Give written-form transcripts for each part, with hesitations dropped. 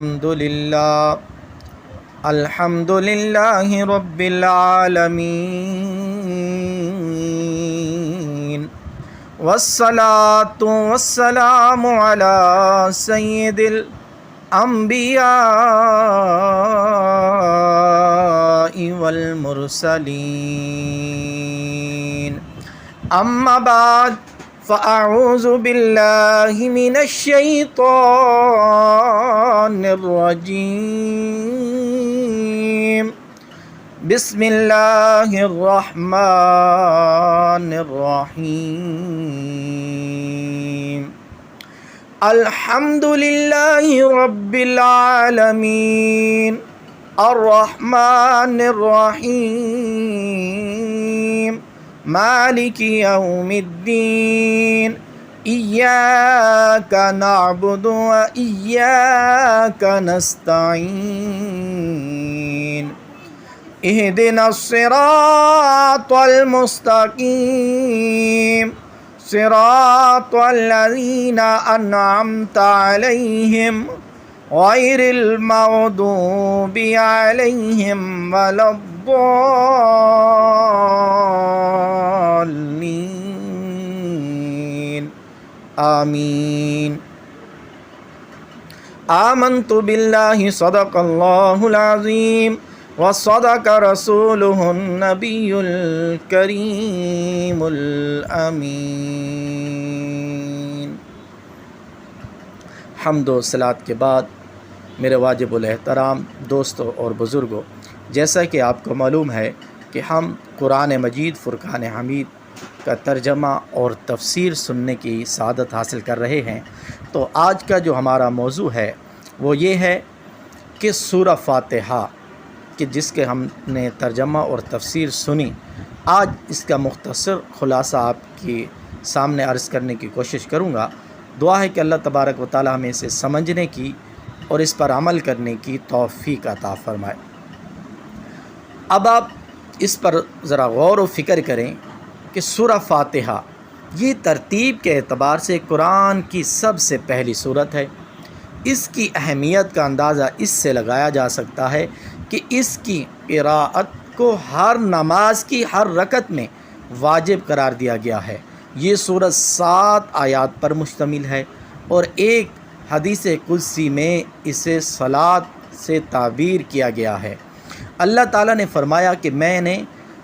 الحمد لله رب العالمين والصلاة والسلام على سيد الأنبياء والمرسلين أما بعد فأعوذ بالله من الشيطان الرجيم بسم الله الرحمن الرحيم الحمد لله رب العالمين الرحمن الرحيم مالك يوم الدين إياك نعبد وإياك نستعين اهدنا الصراط المستقيم صراط الذين أنعمت عليهم غير المغضوب عليهم ولا الضالين آمين آمنت بالله صدق الله العظيم وصدق رسوله النبي الكريم الأمين۔ حمد و صلات کے بعد میرے واجب الاحترام دوستوں اور بزرگوں، جیسا کہ آپ کو معلوم ہے کہ ہم قرآن مجید فرقان حمید کا ترجمہ اور تفسیر سننے کی سعادت حاصل کر رہے ہیں، تو آج کا جو ہمارا موضوع ہے وہ یہ ہے کہ سورہ فاتحہ کہ جس کے ہم نے ترجمہ اور تفسیر سنی، آج اس کا مختصر خلاصہ آپ کے سامنے عرض کرنے کی کوشش کروں گا۔ دعا ہے کہ اللہ تبارک و تعالی ہمیں اسے سمجھنے کی اور اس پر عمل کرنے کی توفیق عطا فرمائے۔ اب آپ اس پر ذرا غور و فکر کریں کہ سورہ فاتحہ یہ ترتیب کے اعتبار سے قرآن کی سب سے پہلی سورت ہے۔ اس کی اہمیت کا اندازہ اس سے لگایا جا سکتا ہے کہ اس کی قراءت کو ہر نماز کی ہر رکعت میں واجب قرار دیا گیا ہے۔ یہ سورت 7 آیات پر مشتمل ہے اور ایک حدیث قدسی میں اسے صلاۃ سے تعبیر کیا گیا ہے۔ اللہ تعالیٰ نے فرمایا کہ میں نے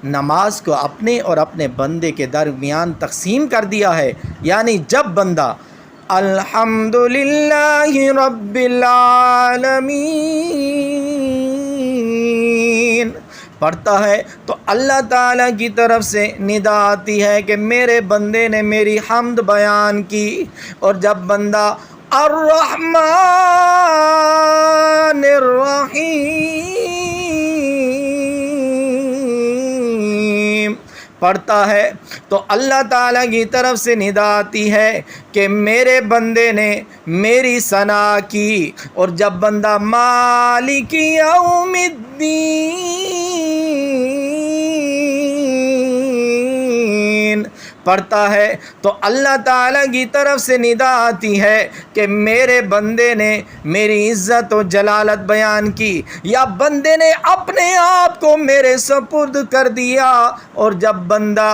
نماز کو اپنے اور اپنے بندے کے درمیان تقسیم کر دیا ہے، یعنی جب بندہ الحمدللہ رب العالمین پڑھتا ہے تو اللہ تعالیٰ کی طرف سے ندا آتی ہے کہ میرے بندے نے میری حمد بیان کی، اور جب بندہ الرحمن الرحیم پڑھتا ہے تو اللہ تعالیٰ کی طرف سے ندا آتی ہے کہ میرے بندے نے میری ثنا کی، اور جب بندہ مالک یوم الدین پڑھتا ہے تو اللہ تعالیٰ کی طرف سے ندا آتی ہے کہ میرے بندے نے میری عزت و جلالت بیان کی، یا بندے نے اپنے آپ کو میرے سپرد کر دیا۔ اور جب بندہ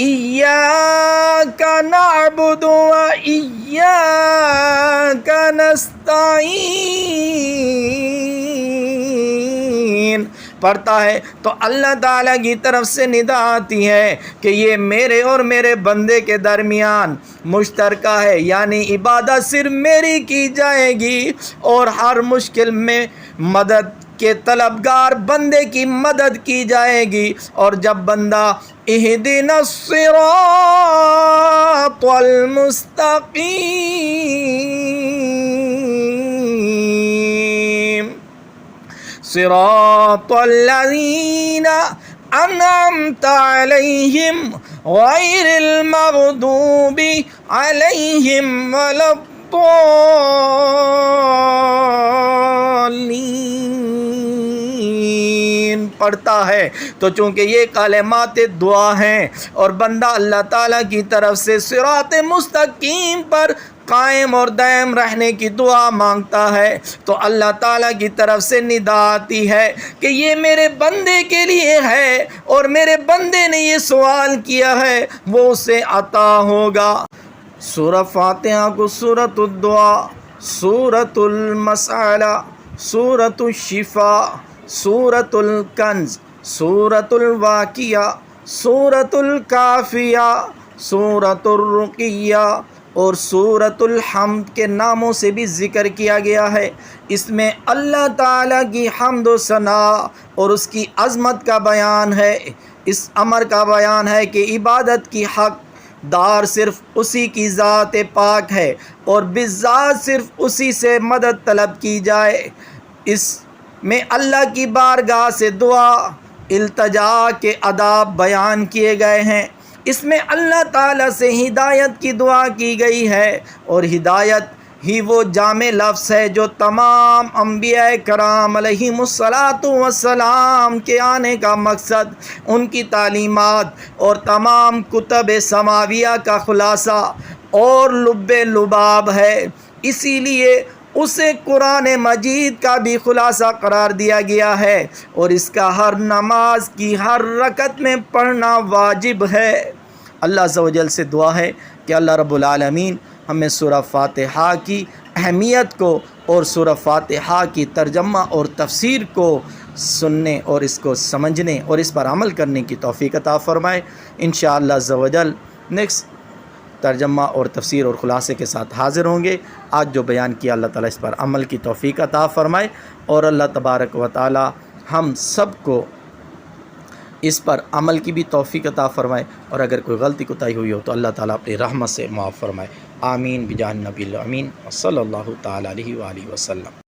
ایاک نعبد و ایاک نستعین پڑھتا ہے تو اللہ تعالیٰ کی طرف سے ندا آتی ہے کہ یہ میرے اور میرے بندے کے درمیان مشترکہ ہے، یعنی عبادت صرف میری کی جائے گی، اور ہر مشکل میں مدد کے طلبگار بندے کی مدد کی جائے گی۔ اور جب بندہ اہدنا الصراط المستقیم صراط الذین انعمت علیہم غیر المغضوب علیہم ولا الضالین پڑھتا ہے تو چونکہ یہ کلمات دعا ہیں اور بندہ اللہ تعالیٰ کی طرف سے صراط مستقیم پر قائم اور دائم رہنے کی دعا مانگتا ہے تو اللہ تعالیٰ کی طرف سے ندا آتی ہے کہ یہ میرے بندے کے لیے ہے اور میرے بندے نے یہ سوال کیا ہے، وہ اسے عطا ہوگا۔ سورہ فاتحہ کو سورۃ الدعا، سورۃ المسألہ، سورۃ الشفاء، سورۃ الکنز، سورۃ الواقعہ، سورۃ الکافیہ، سورۃ الرقیہ اور سورۃ الحمد کے ناموں سے بھی ذکر کیا گیا ہے۔ اس میں اللہ تعالیٰ کی حمد و ثناء اور اس کی عظمت کا بیان ہے، اس امر کا بیان ہے کہ عبادت کی حق دار صرف اسی کی ذات پاک ہے اور بالذات صرف اسی سے مدد طلب کی جائے۔ اس میں اللہ کی بارگاہ سے دعا التجا کے آداب بیان کیے گئے ہیں۔ اس میں اللہ تعالیٰ سے ہدایت کی دعا کی گئی ہے اور ہدایت ہی وہ جامع لفظ ہے جو تمام انبیاء کرام علیہم الصلاۃ والسلام کے آنے کا مقصد، ان کی تعلیمات اور تمام کتب سماویہ کا خلاصہ اور لب لباب ہے۔ اسی لیے اسے قرآن مجید کا بھی خلاصہ قرار دیا گیا ہے اور اس کا ہر نماز کی ہر رکعت میں پڑھنا واجب ہے۔ اللہ عز و جل سے دعا ہے کہ اللہ رب العالمین ہمیں سورہ فاتحہ کی اہمیت کو اور سورہ فاتحہ کی ترجمہ اور تفسیر کو سننے اور اس کو سمجھنے اور اس پر عمل کرنے کی توفیق عطا فرمائے۔ انشاءاللہ عز و جل نیکسٹ ترجمہ اور تفسیر اور خلاصے کے ساتھ حاضر ہوں گے۔ آج جو بیان کیا اللہ تعالیٰ اس پر عمل کی توفیق عطا فرمائے اور اللہ تبارک و تعالیٰ ہم سب کو اس پر عمل کی بھی توفیق عطا فرمائے، اور اگر کوئی غلطی کوتاہی ہوئی ہو تو اللہ تعالیٰ اپنی رحمت سے معاف فرمائے۔ آمین بجاہ النبی الامین صلی اللہ تعالیٰ علیہ وآلہ وسلم۔